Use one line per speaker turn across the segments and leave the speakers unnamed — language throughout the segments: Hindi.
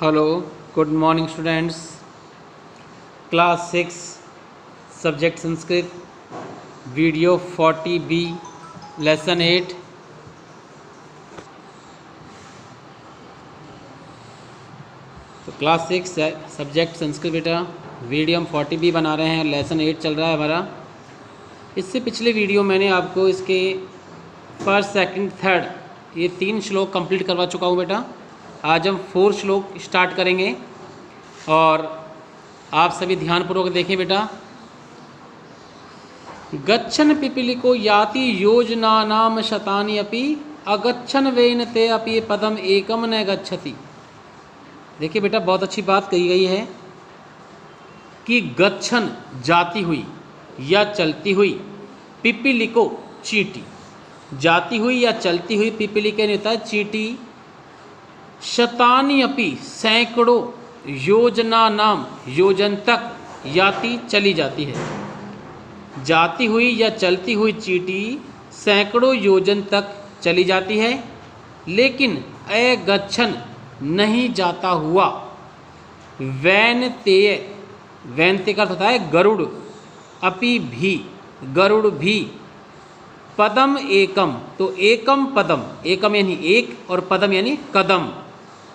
Hello, good morning students. Class 6 subject Sanskrit video 40B lesson 8। तो क्लास 6 सब्जेक्ट संस्कृत बेटा वीडियो हम 40B बना रहे हैं, लेसन 8 चल रहा है हमारा। इससे पिछले वीडियो मैंने आपको इसके फर्स्ट सेकंड थर्ड ये 3 श्लोक कंप्लीट करवा चुका हूँ बेटा। आज हम 4 श्लोक स्टार्ट करेंगे और आप सभी ध्यानपूर्वक देखें बेटा। गच्छन पिपीलिको याति योजनानाम शतानि अपि अगच्छन वेन ते अपि पदम एकम न गच्छति। देखिए बेटा, बहुत अच्छी बात कही गई है कि गच्छन जाती हुई या चलती हुई, पिपीलिको चींटी, जाती हुई या चलती हुई पिपीलिके नहीं होता है चींटी, शतानि अपि सैकड़ों, योजना नाम योजन तक याति चली जाती है। जाती हुई या चलती हुई चींटी सैकड़ों योजन तक चली जाती है, लेकिन अगच्छन नहीं जाता हुआ, वैनतेय, वैनतेय का अर्थ होता है गरुड़, अपि भी, गरुड़ भी, पदम एकम, तो एकम पदम, एकम यानी एक और पदम यानी कदम,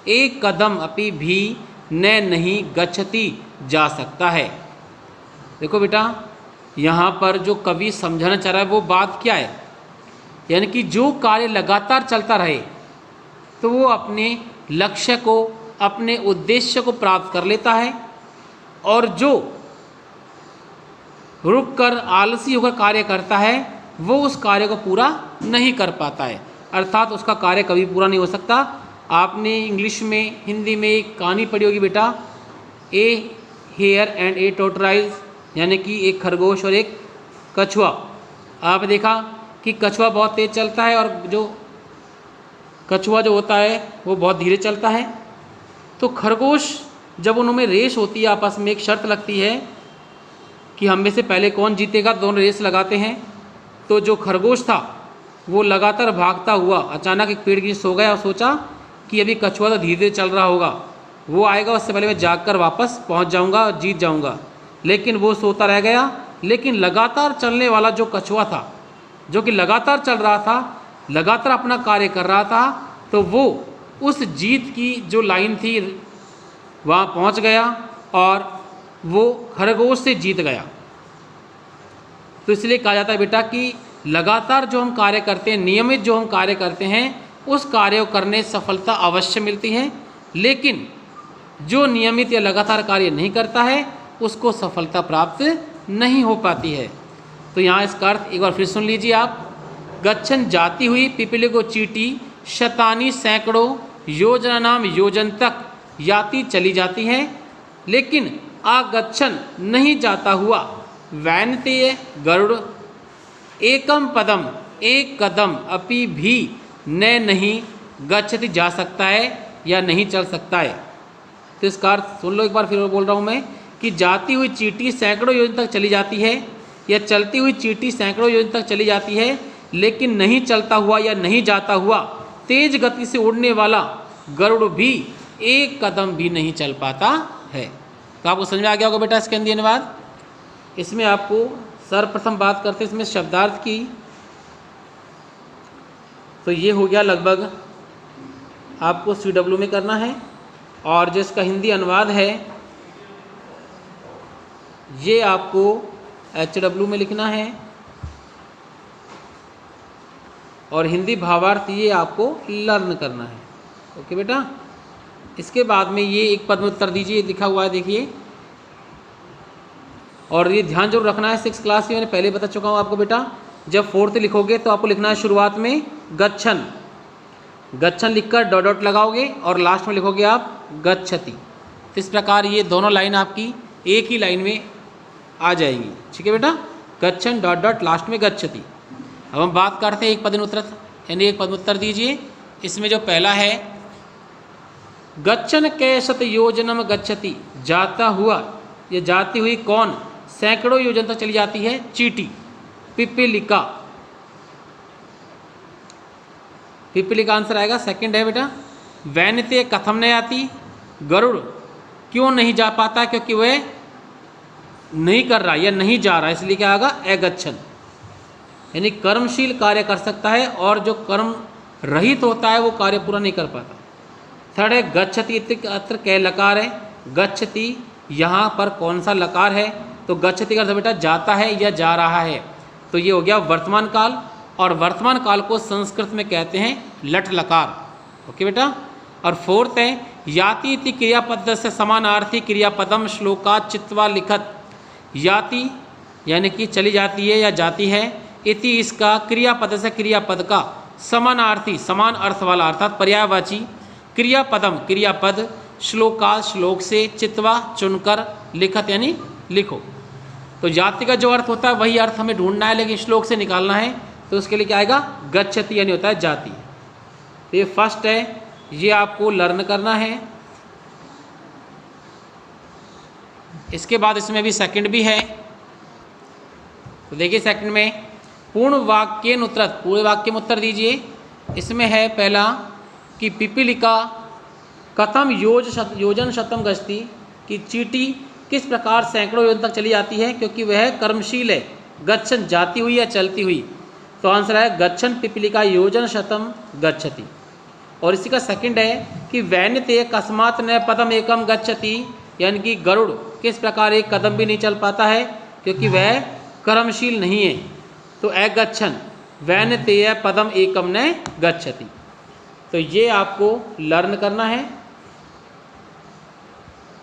एक कदम अपि भी न नहीं गच्छति जा सकता है। देखो बेटा, यहाँ पर जो कवि समझाना चाह रहा है वो बात क्या है, यानी कि जो कार्य लगातार चलता रहे तो वो अपने लक्ष्य को, अपने उद्देश्य को प्राप्त कर लेता है, और जो रुककर आलसी होकर कार्य करता है वो उस कार्य को पूरा नहीं कर पाता है, अर्थात उसका कार्य कभी पूरा नहीं हो सकता। आपने इंग्लिश में, हिंदी में एक कहानी पढ़ी होगी बेटा, ए हेयर एंड ए टोटराइज, यानी कि एक खरगोश और एक कछुआ। आप देखा कि कछुआ बहुत तेज़ चलता है और जो कछुआ जो होता है वो बहुत धीरे चलता है। तो खरगोश, जब उनमें रेस होती है, आपस में एक शर्त लगती है कि हम में से पहले कौन जीतेगा, दोनों रेस लगाते हैं। तो जो खरगोश था वो लगातार भागता हुआ अचानक एक पेड़ की सो गया और सोचा कि अभी कछुआ तो धीरे धीरे चल रहा होगा, वो आएगा, उससे पहले मैं जागकर वापस पहुंच जाऊंगा और जीत जाऊंगा। लेकिन वो सोता रह गया। लेकिन लगातार चलने वाला जो कछुआ था, जो कि लगातार चल रहा था, लगातार अपना कार्य कर रहा था, तो वो उस जीत की जो लाइन थी वहाँ पहुँच गया और वो खरगोश से जीत गया। तो इसलिए कहा जाता है बेटा कि लगातार जो हम कार्य करते हैं, नियमित जो हम कार्य करते हैं, उस कार्य को करने सफलता अवश्य मिलती है, लेकिन जो नियमित या लगातार कार्य नहीं करता है उसको सफलता प्राप्त नहीं हो पाती है। तो यहाँ इसका अर्थ एक बार फिर सुन लीजिए आप। गच्छन जाती हुई पिपीलिको चींटी शतानी सैकड़ों, योजना नाम योजन तक याति चली जाती है, लेकिन आगच्छन नहीं जाता हुआ, वैनतेय गरुड़, एकम पदम, एक कदम अपि भी न नहीं गच्छति जा सकता है या नहीं चल सकता है। तो इसका अर्थ सुन लो एक बार, फिर बोल रहा हूँ मैं कि जाती हुई चींटी सैकड़ों योजन तक चली जाती है, या चलती हुई चींटी सैकड़ों योजन तक चली जाती है, लेकिन नहीं चलता हुआ या नहीं जाता हुआ तेज गति से उड़ने वाला गरुड़ भी एक कदम भी नहीं चल पाता है। तो आपको समझ में आ गया होगा बेटा इसके हिंदी अनुवाद। इसमें आपको सर्वप्रथम बात करते हैं इसमें शब्दार्थ की। तो ये हो गया लगभग आपको CW में करना है, और जिसका हिंदी अनुवाद है ये आपको HW में लिखना है, और हिंदी भावार्थ ये आपको लर्न करना है। ओके बेटा। इसके बाद में ये एक पद में उत्तर दीजिए, लिखा हुआ है देखिए, और ये ध्यान जरूर रखना है, 6 क्लास की मैंने पहले बता चुका हूँ आपको बेटा। जब 4th लिखोगे तो आपको लिखना है शुरुआत में गच्छन, गच्छन लिखकर डॉट डॉट लगाओगे और लास्ट में लिखोगे आप गच्छति। तो इस प्रकार ये दोनों लाइन आपकी एक ही लाइन में आ जाएगी। ठीक है बेटा, गच्छन डॉट डॉट लास्ट में गच्छति। अब हम बात करते हैं एक पद उत्तर, यानी एक पद उत्तर दीजिए। इसमें जो पहला है, गच्छन कैशत योजनम गच्छति, जाता हुआ या जाती हुई कौन सैकड़ों योजन तक चली जाती है, चींटी, पिपीलिका। पिपली का आंसर आएगा सेकंड है बेटा। वैनते कथम नहीं आती, गरुड़ क्यों नहीं जा पाता? क्योंकि वह नहीं कर रहा या नहीं जा रहा, इसलिए क्या आएगा? अगच्छन्। यानी कर्मशील कार्य कर सकता है और जो कर्म रहित होता है वो कार्य पूरा नहीं कर पाता। थर्ड है गच्छति, अत्र कै लकार है। गच्छति यहाँ पर कौन सा लकार है? तो गच्छति का अर्थ बेटा जाता है या जा रहा है, तो ये हो गया वर्तमान काल, और वर्तमान काल को संस्कृत में कहते हैं लट लकार। ओके बेटा। और फोर्थ है याति इति क्रियापद से समानार्थी क्रियापदम श्लोका चित्वा लिखत। याति यानी कि चली जाती है या जाती है, इति इसका क्रियापद से क्रियापद का समानार्थी समान अर्थ वाला अर्थात पर्यायवाची क्रियापदम क्रियापद श्लोका श्लोक से चित्वा चुनकर लिखत यानी लिखो। तो जाति का जो अर्थ होता है वही अर्थ हमें ढूंढना है, लेकिन श्लोक से निकालना है, तो उसके लिए क्या आएगा? गच्छति यानी होता है जाति। तो ये फर्स्ट है, ये आपको लर्न करना है। इसके बाद इसमें भी सेकंड भी है। तो देखिए सेकंड में पूर्ण वाक्य उत्तर, पूरे वाक्य में उत्तर दीजिए। इसमें है पहला कि पिपीलिका कथम योजन शतम गच्छति, कि चींटी किस प्रकार सैकड़ों योजन तक चली जाती है? क्योंकि वह कर्मशील है। गच्छन जाती हुई या चलती हुई, तो आंसर है गच्छन पिपीलिका योजन शतम गच्छति। और इसी का सेकंड है कि वैन्यते कस्मात् न पदम एकम गच्छति, यानी कि गरुड़ किस प्रकार एक कदम भी नहीं चल पाता है? क्योंकि वह कर्मशील नहीं है। तो अगच्छन वैन्यते पदम एकम न गच्छति। तो ये आपको लर्न करना है।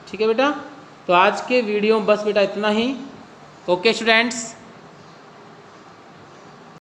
ठीक है बेटा। तो आज के वीडियो में बस बेटा इतना ही। Okay students.